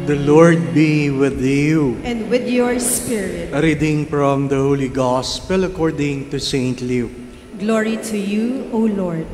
The Lord be with you. And with your spirit. A reading from the Holy Gospel according to Saint Luke. Glory to you, O Lord.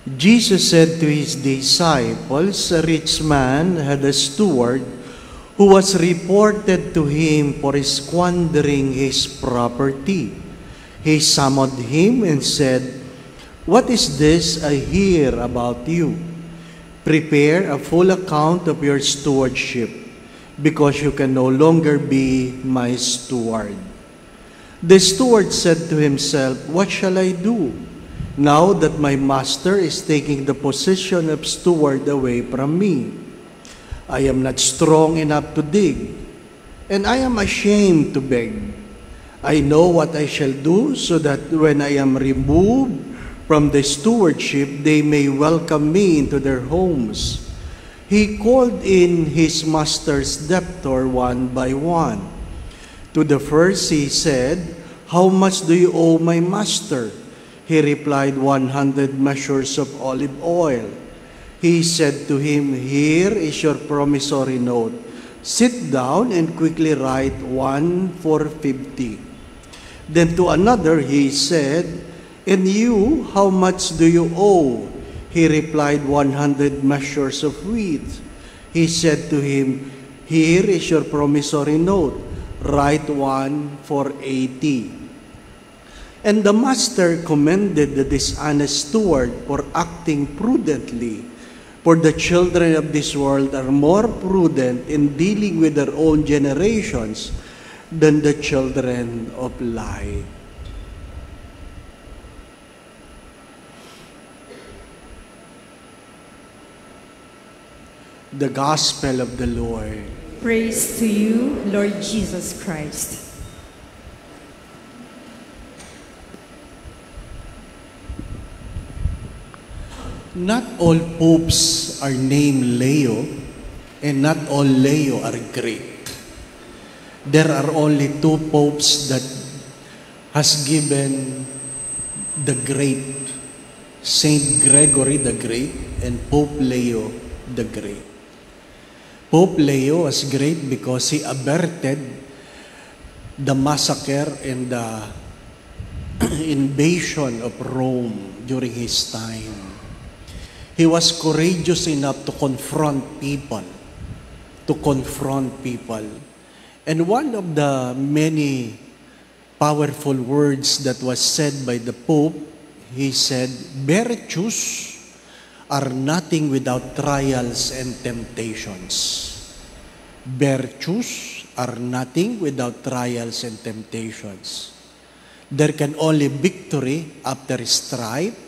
Jesus said to his disciples, a rich man had a steward who was reported to him for squandering his property. He summoned him and said, "What is this I hear about you? Prepare a full account of your stewardship, because you can no longer be my steward." The steward said to himself, "What shall I do, now that my master is taking the position of steward away from me? I am not strong enough to dig, and I am ashamed to beg. I know what I shall do, so that when I am removed from the stewardship, they may welcome me into their homes." He called in his master's debtor one by one. To the first he said, "How much do you owe my master?" He replied, 100 measures of olive oil. He said to him, "Here is your promissory note. Sit down and quickly write 1 for 50. Then to another he said, "And you, how much do you owe?" He replied, 100 measures of wheat. He said to him, "Here is your promissory note. Write 1 for 80. And the master commended the dishonest steward for acting prudently. For the children of this world are more prudent in dealing with their own generations than the children of light." The Gospel of the Lord. Praise to you, Lord Jesus Christ. Not all popes are named Leo, and not all Leo are great. There are only 2 popes that has given the great, Saint Gregory the Great and Pope Leo the Great. Pope Leo was great because he averted the massacre and the invasion of Rome during his time. He was courageous enough to confront people. And one of the many powerful words that was said by the Pope, he said, "Virtues are nothing without trials and temptations." Virtues are nothing without trials and temptations. There can only victory after strife.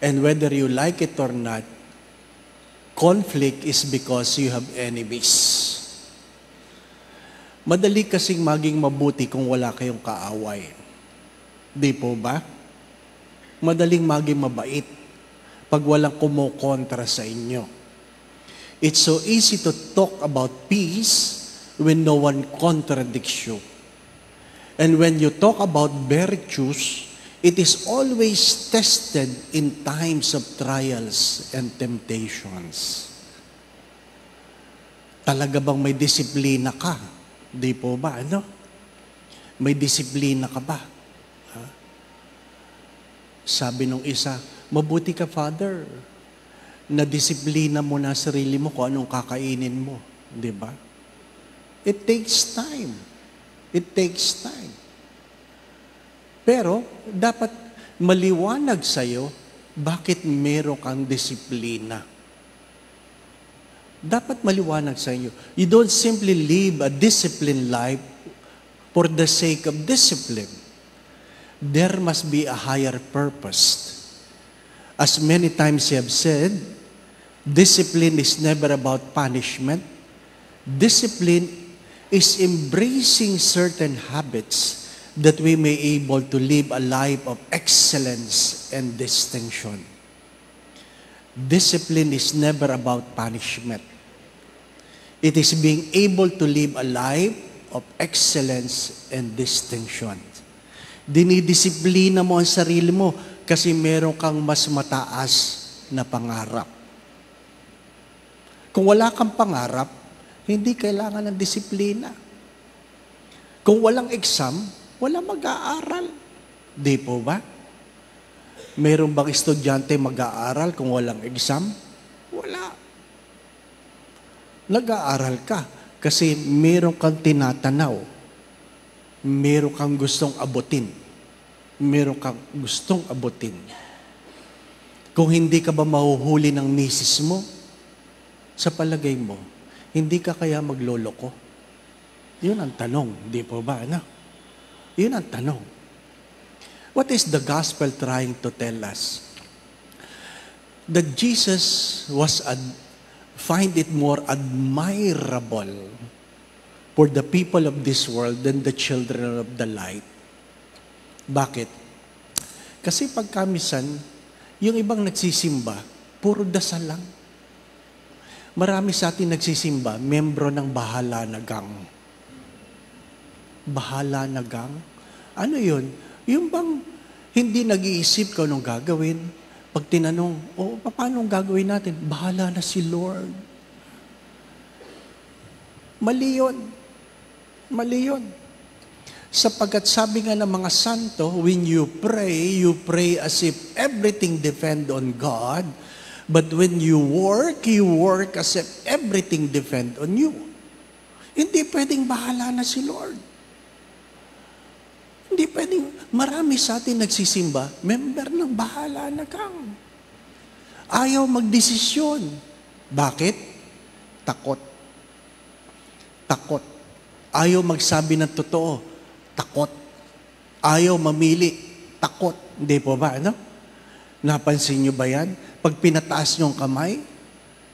And whether you like it or not, conflict is because you have enemies. Madali kasing maging mabuti kung wala kayong kaaway. Di po ba? Madaling maging mabait pag walang kumukontra sa inyo. It's so easy to talk about peace when no one contradicts you. And when you talk about virtues, it is always tested in times of trials and temptations. Talaga bang may disiplina ka? Di po ba? Ano? May disiplina ka ba? Ha? Sabi nung isa, "Mabuti ka, Father, na disiplina mo na sarili mo kung anong kakainin mo." Di ba? It takes time. It takes time. Pero, dapat maliwanag sa'yo bakit meron kang disiplina. Dapat maliwanag sa inyo. You don't simply live a disciplined life for the sake of discipline. There must be a higher purpose. As many times you have said, discipline is never about punishment. Discipline is embracing certain habits that we may able to live a life of excellence and distinction. Discipline is never about punishment. It is being able to live a life of excellence and distinction. Dinidisiplina mo ang sarili mo kasi meron kang mas mataas na pangarap. Kung wala kang pangarap, hindi kailangan ng disiplina. Kung walang exam, walang mag-aaral. Di po ba? Meron bang estudyante mag-aaral kung walang exam? Wala. Nag-aaral ka kasi meron kang tinatanaw. Meron kang gustong abutin. Meron kang gustong abutin. Kung hindi ka ba mahuhuli ng misis mo, sa palagay mo, hindi ka kaya magloloko? Yun ang tanong, di po ba? Ano? Yun ang tanong. What is the gospel trying to tell us? That Jesus find it more admirable for the people of this world than the children of the light. Bakit? Kasi pagkamisan, yung ibang nagsisimba, puro dasal lang. Marami sa atin nagsisimba, membro ng bahala na gang. Bahala na gang? Ano yun? Yung bang hindi nag-iisip ka anong gagawin? Pag tinanong, paano gagawin natin? Bahala na si Lord. Mali yun. Mali yun. Sapagkat sabi nga ng mga santo, when you pray as if everything depend on God. But when you work as if everything depend on you. Hindi pwedeng bahala na si Lord. Hindi pwedeng, marami sa atin nagsisimba, member ng bahala na kang. Ayaw magdesisyon. Bakit? Takot. Takot. Ayaw magsabi ng totoo. Takot. Ayaw mamili. Takot. Hindi po ba, ano? Napansin nyo ba yan? Pag pinataas nyo ang kamay,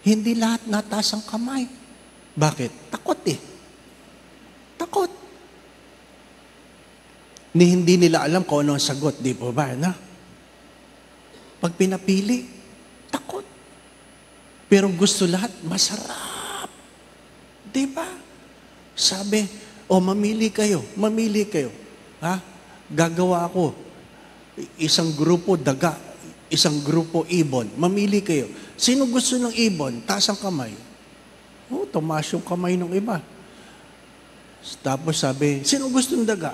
hindi lahat nataas ang kamay. Bakit? Takot eh. Takot. Hindi nila alam kung ano ang sagot, di po ba? Na? Pag pinapili, takot. Pero gusto lahat, masarap. Di ba? Sabi, mamili kayo. Ha? Gagawa ako. Isang grupo daga, isang grupo ibon. Mamili kayo. Sino gusto ng ibon? Taas ang kamay. Tumaas yung kamay ng iba. Tapos sabi, sino gusto ng daga?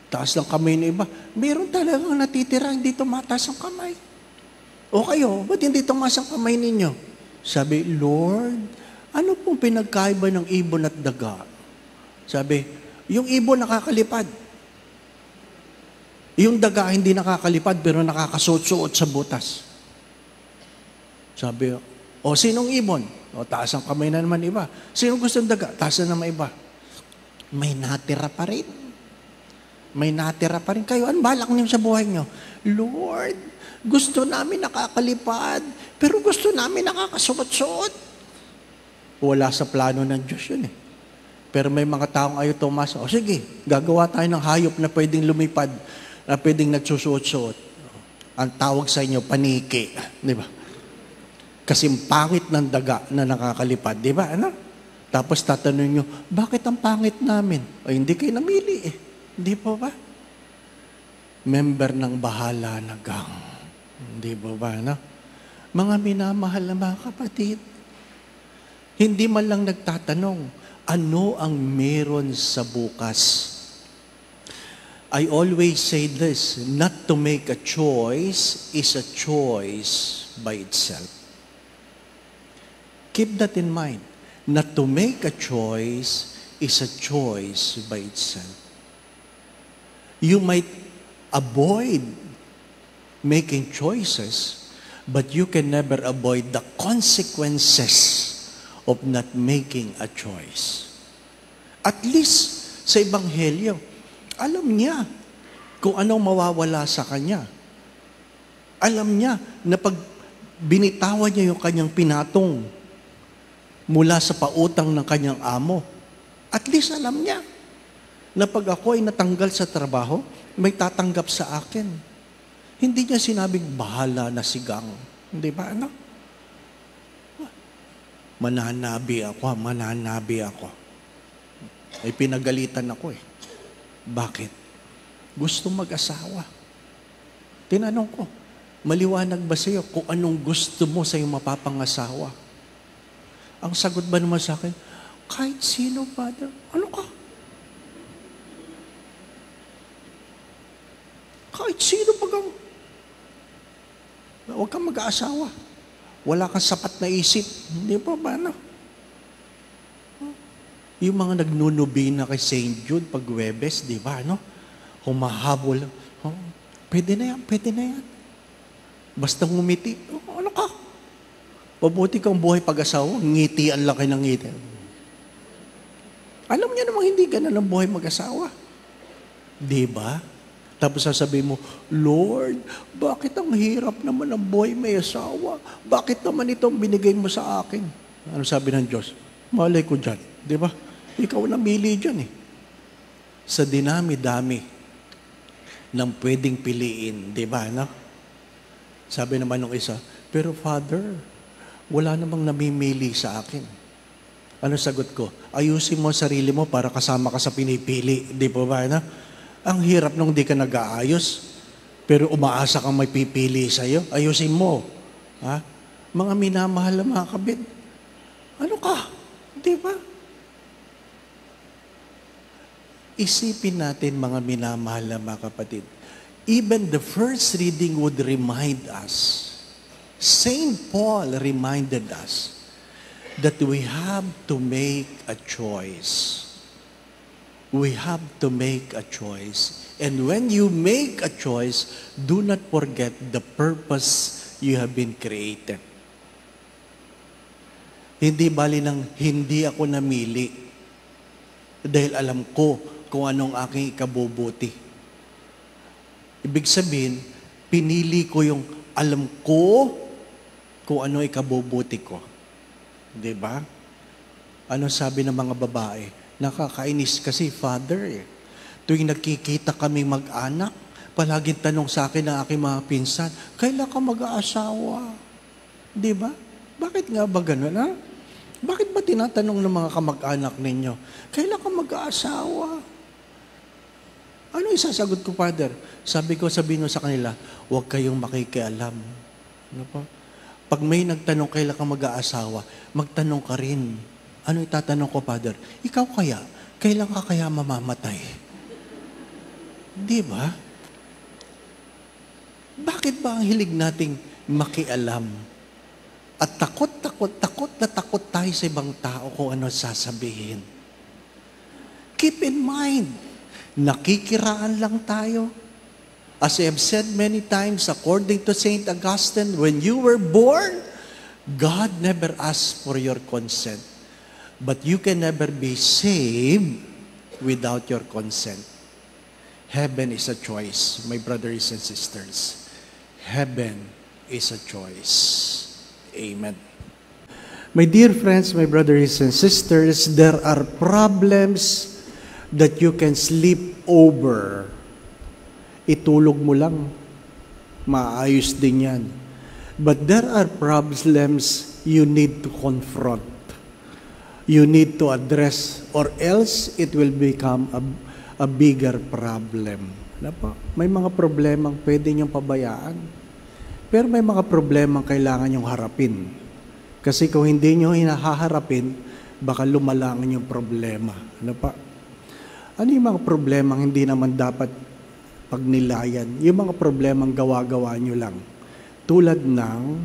Taas lang kamay ng iba. Meron talagang natitira, hindi tumataas ang kamay. O kayo, ba't hindi tumaas ang kamay ninyo? Sabi, Lord, ano pong pinagkaiba ng ibon at daga? Sabi, yung ibon nakakalipad. Yung daga hindi nakakalipad pero nakakasuot-suot sa butas. Sabi, sinong ibon? Taas ang kamay na naman iba. Sinong gusto ng daga? Taas na naman iba. May natira pa rin. May natira pa rin. Kayo, ano balak niyo sa buhay niyo? Lord, gusto namin nakakalipad, pero gusto namin nakakasuot-suot. Wala sa plano ng Diyos yun eh. Pero may mga taong ayaw tumasa. Sige, gagawa tayo ng hayop na pwedeng lumipad, na pwedeng nagsusuot-suot. Ang tawag sa inyo, paniki. Di ba? Kasi pangit ng daga na nakakalipad. Di ba? Ano? Tapos tatanungin nyo, bakit ang pangit namin? Hindi kayo namili eh. Hindi po ba? Member ng bahala na gang. Hindi po ba? Ano? Mga minamahal na mga kapatid, hindi man lang nagtatanong, ano ang meron sa bukas? I always say this, not to make a choice is a choice by itself. Keep that in mind. Not to make a choice is a choice by itself. You might avoid making choices, but you can never avoid the consequences of not making a choice. At least sa Ebanghelyo, alam niya kung anong mawawala sa kanya. Alam niya na pag binitawan niya yung kanyang pinatong mula sa pautang ng kanyang amo, at least alam niya na pag ako ay natanggal sa trabaho, may tatanggap sa akin. Hindi niya sinabing, bahala na si Gang. Hindi ba, ano? Mananabi ako. Ay pinagalitan ako eh. Bakit? Gusto mag-asawa. Tinanong ko, maliwanag ba sa'yo kung anong gusto mo sa iyong mapapangasawa? Ang sagot ba naman sa akin, kahit sino, Father. Ano ka? Kahit sino pagang. Huwag kang mag-aasawa. Wala kang sapat na isip. Hindi pa ba na? Yung mga nagnunubina kay St. Jude pag Huwebes, di ba, no? Humahabol. Oh, pwede na yan. Basta ngumiti. Oh, ano ka? Pabuti kang buhay pag-asawa, ngitian lang kayo ng ngiti. Alam niya namang hindi ganun ang buhay mag-asawa. Di ba? Tapos sasabihin mo, Lord, bakit ang hirap naman ang buhay may asawa? Bakit naman itong binigay mo sa akin? Ano sabi ng Diyos? Malay ko dyan. Di ba? Ikaw namili dyan eh. Sa dinami-dami ng pwedeng piliin. Di ba? No? Sabi naman ng isa, pero Father, wala namang namimili sa akin. Ano sagot ko? Ayusin mo sarili mo para kasama ka sa pinipili. Di ba ba? No? Ang hirap nung di ka nag-aayos, pero umaasa kang may pipili sa'yo. Ayusin mo. Ha? Mga minamahal na mga kabit. Ano ka? Di ba? Isipin natin mga minamahal na mga kapatid. Even the first reading would remind us, St. Paul reminded us that we have to make a choice. We have to make a choice. And when you make a choice, do not forget the purpose you have been created. Hindi bali ng hindi ako namili dahil alam ko kung anong aking ikabubuti. Ibig sabihin, pinili ko yung alam ko kung ano ikabubuti ko. Diba? Ano sabi ng mga babae? Nakakainis kasi, Father eh. Tuwing nagkikita kami mag-anak, palaging tanong sa akin ng aking mga pinsan, kailan ka mag-aasawa? Diba? Bakit nga ba ganun, ha? Bakit ba tinatanong ng mga kamag-anak ninyo, kailan ka mag-aasawa? Ano isasagot ko, Father? Sabihin ko sa kanila, huwag kayong makikialam. Ano po? Pag may nagtanong kailan ka mag-aasawa, magtanong ka rin. Ano itatanong ko, Father? Ikaw kaya? Kailan ka kaya mamamatay? Di ba? Bakit ba ang hilig nating makialam? At takot na takot tayo sa ibang tao kung ano sasabihin. Keep in mind, nakikiraan lang tayo. As I have said many times, according to St. Augustine, when you were born, God never asked for your consent. But you can never be saved without your consent. Heaven is a choice, my brothers and sisters. Heaven is a choice. Amen. My dear friends, my brothers and sisters, there are problems that you can sleep over. Itulog mo lang, maayos din yan. But there are problems you need to confront. You need to address, or else it will become a bigger problem. May mga problemang pwede niyong pabayaan, pero may mga problemang kailangan niyong harapin. Kasi kung hindi niyo hinaharapin, baka lumalang yung problema. Ano yung mga problemang hindi naman dapat pagnilayan? Yung mga problemang gawa-gawa niyo lang. Tulad ng,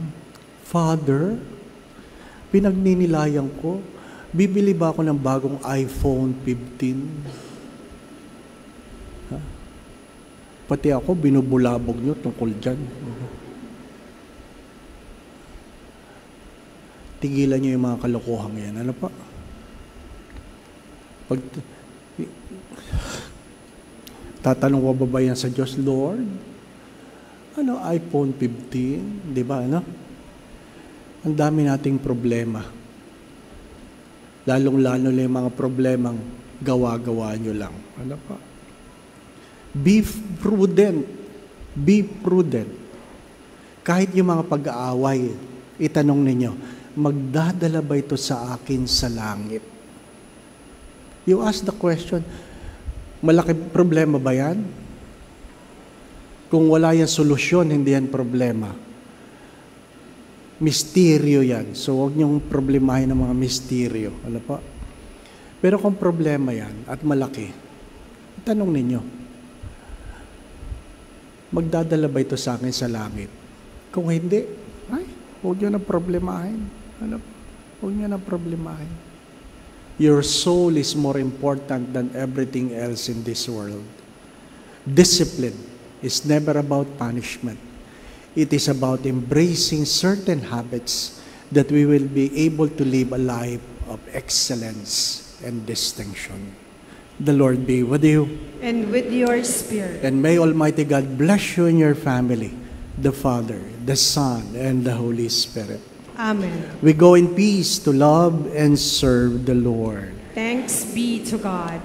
Father, pinagninilayan ko, bibili ba ako ng bagong iPhone 15? Ha? Pati ako, binubulabog nyo tungkol dyan. Tigilan nyo yung mga kalokohan yan. Ano pa? Tatanong ko ba yan sa Diyos, Lord? Ano, iPhone 15? Di ba, ano? Ang dami nating problema. Lalong-lalo na yung mga problemang gawa-gawa nyo lang. Ano pa? Be prudent. Be prudent. Kahit yung mga pag-aaway, itanong ninyo, magdadala ba ito sa akin sa langit? You ask the question, malaki problema ba yan? Kung wala yan solusyon, hindi yan problema. Misteryo yan. So, huwag niyong problemahin ng mga misteryo. Ano pa? Pero kung problema yan at malaki, tanong ninyo, magdadala ba ito sa akin sa langit? Kung hindi, ay, huwag niyo na problemahin. Ano pa? Huwag niyo na problemahin. Your soul is more important than everything else in this world. Discipline is never about punishment. It is about embracing certain habits that we will be able to live a life of excellence and distinction. The Lord be with you. And with your spirit. And may Almighty God bless you and your family, the Father, the Son, and the Holy Spirit. Amen. We go in peace to love and serve the Lord. Thanks be to God.